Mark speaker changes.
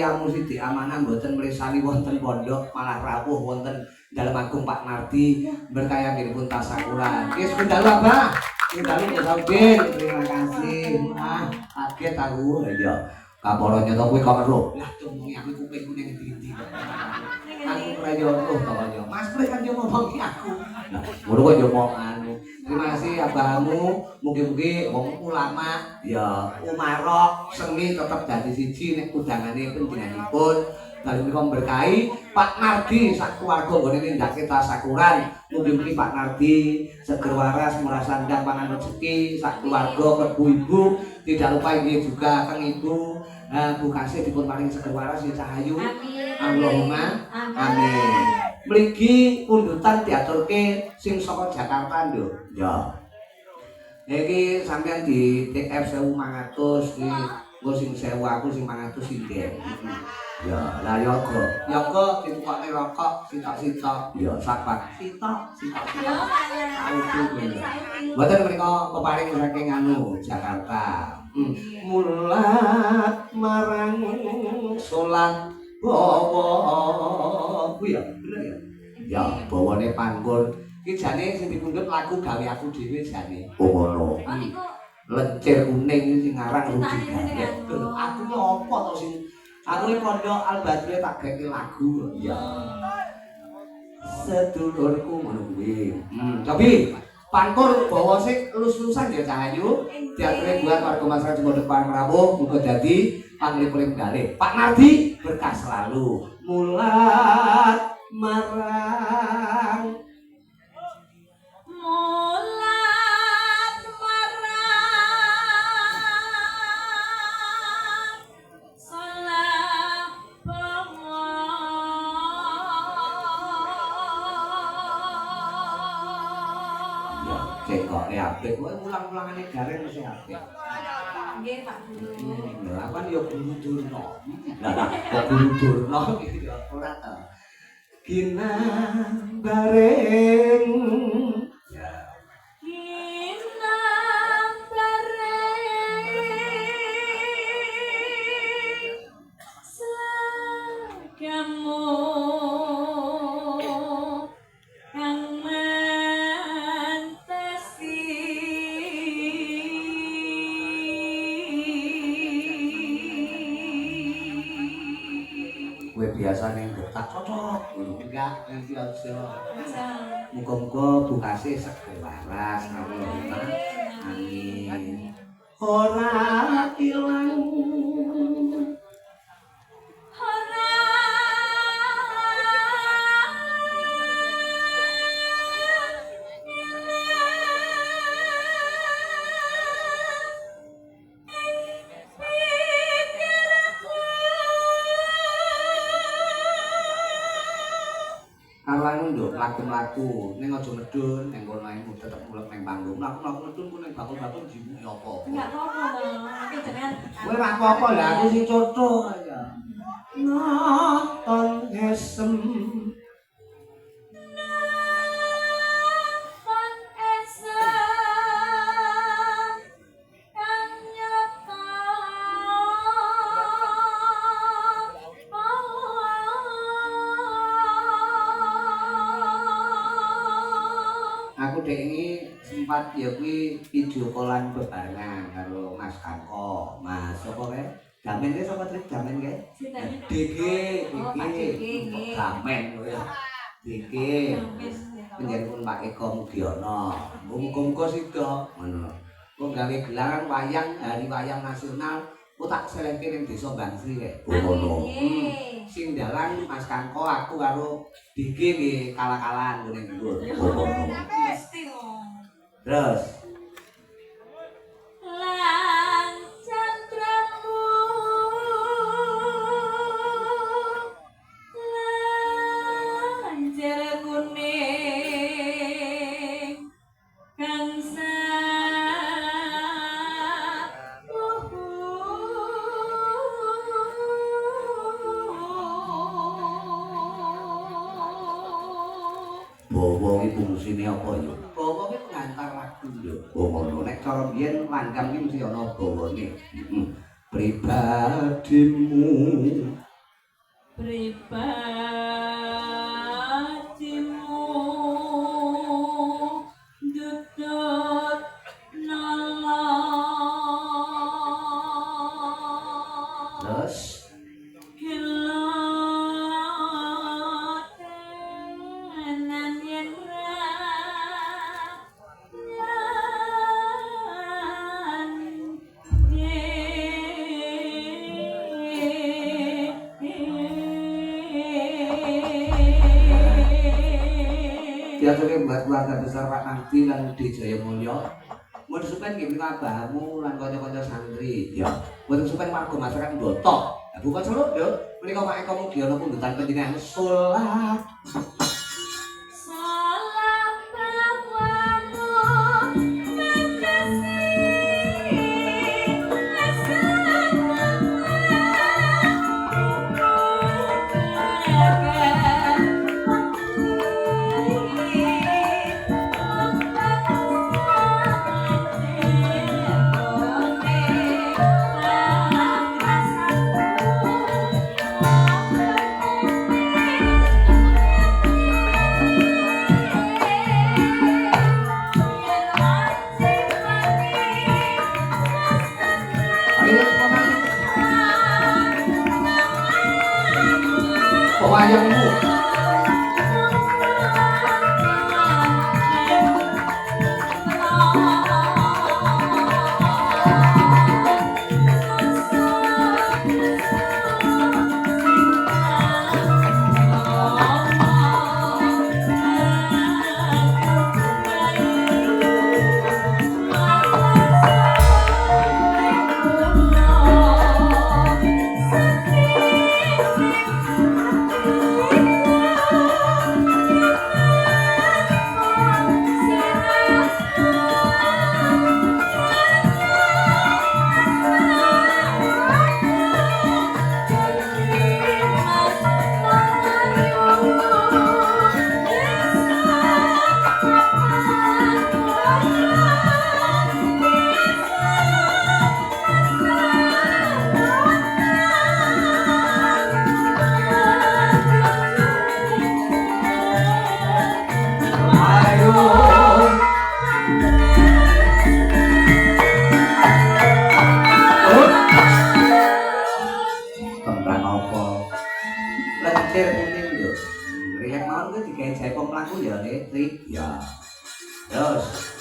Speaker 1: Amu Siti Amanah mboten mresani wonten pondok malah rawuh wonten dalem Agung Pak Nardi berkayanipun tasakuran. Wis dalu Abah. Dalu Saudin. Terima kasih. Kaget aku. Iya. Kaporo nyoto kuwi kok ero. Lah ngomongi aku kupingku ning ndi-ndi. Aku ora yo roh to yo. Mas Prik kan yo ngomongi aku. Lah ngono kok yo mau anu. Terima kasih abahmu. Mugi-mugi wong ulama ya umarok seni tetep dadi siji nek udangane panjenenganipun. Dalu menika berkahi Pak Nardi sak keluarga nggone nindakake tasakuran. Mugi-mugi Pak Nardi seger waras merasandang pangan rezeki sak keluarga ibu tidak lupa ini juga kang ibu Bu Kasih dipun paring seger waras ya cahayu. Allahumma amin. Mligi pundutan diaturke sing saka Jakarta lho. Ya. Iki sampean di TF 1500 iki engko sing 1000 aku sing 500 sithik. Ya, lah yoga. Yoga ditukokne rokok sitok-sitok. Ya, sabar. Sitok. Mboten menika peparing saking anu Jakarta. Mulat marang solang bawa kuwi ya bener ya. Ya, bawane panggon. Iki jane sing dipundhut lagu gawe aku dhewe jane. Oh ngono. Lencir kuning sing aran Rudi Ganet. Aku ki apa to sing aku iki pondok Al-Badri tak gawe lagu. Ya. Sedulurku ngono kuwi. Tapi pangkur bawa sik lus-lusan ya Cahayu. Diature buat warga masyarakat Pondok Pangrawuh muga dadi panglipur dalih. Pak Nardi berkah selalu. Mulat marang kok apik kowe ulang-ulangane gareng mesti apik. Nggih Pak Guru. Lah kan ya Guru Durna. Lah kok Guru Durna iki ya ora ta. Ginang bareng ya. Ginang bareng sagamu biasane getak cocok enggak iki aja. Muga-muga Bu Kasih seger waras Allahumma amin. Ora ilang laku-laku ning aja medun ning kono ae tetep mulek ning panggung laku-laku medun ku ning bakul-bakul jimu apa enggak apa-apa iki jenengan kowe ora apa-apa lah aku sing coto ya nonton esem sempat ya kuwi video callan bebarengan karo Mas Kanko. Mas sapa kae? Damen ke sapa trik damen ke? DG, Damen ya. DG. Panjenengan Pak Eko Mugiono. Muga-muga sida ngono. Kok gawe gelaran wayang Hari Wayang Nasional kok tak selehke ning Desa Bangsri kae. Ngono. Sing dalan Mas Kanko aku karo DG nggih kala-kalan ngene iki. Ngono. Terus lancandramu lancar kuning kangsa bawa iki fungsine apa ya? Bawa iki ngantar lagu lho. Oh ngono nek cara biyen langgam iki mesti ana bawane. Pribadimu Diaturke buat keluarga besar Pak Nardi lan Di Jayamulya. Mun supen nggih abahmu lan kanca-kanca santri ya. Mboten supen warga masyarakat Boto. Bukan Solo yo. Menika Pak Eko mugi ana pundutan panjenengan salat. Wayangmu Riyen mau kuwi digawe jae pemlaku ya, Nek. Ya. Terus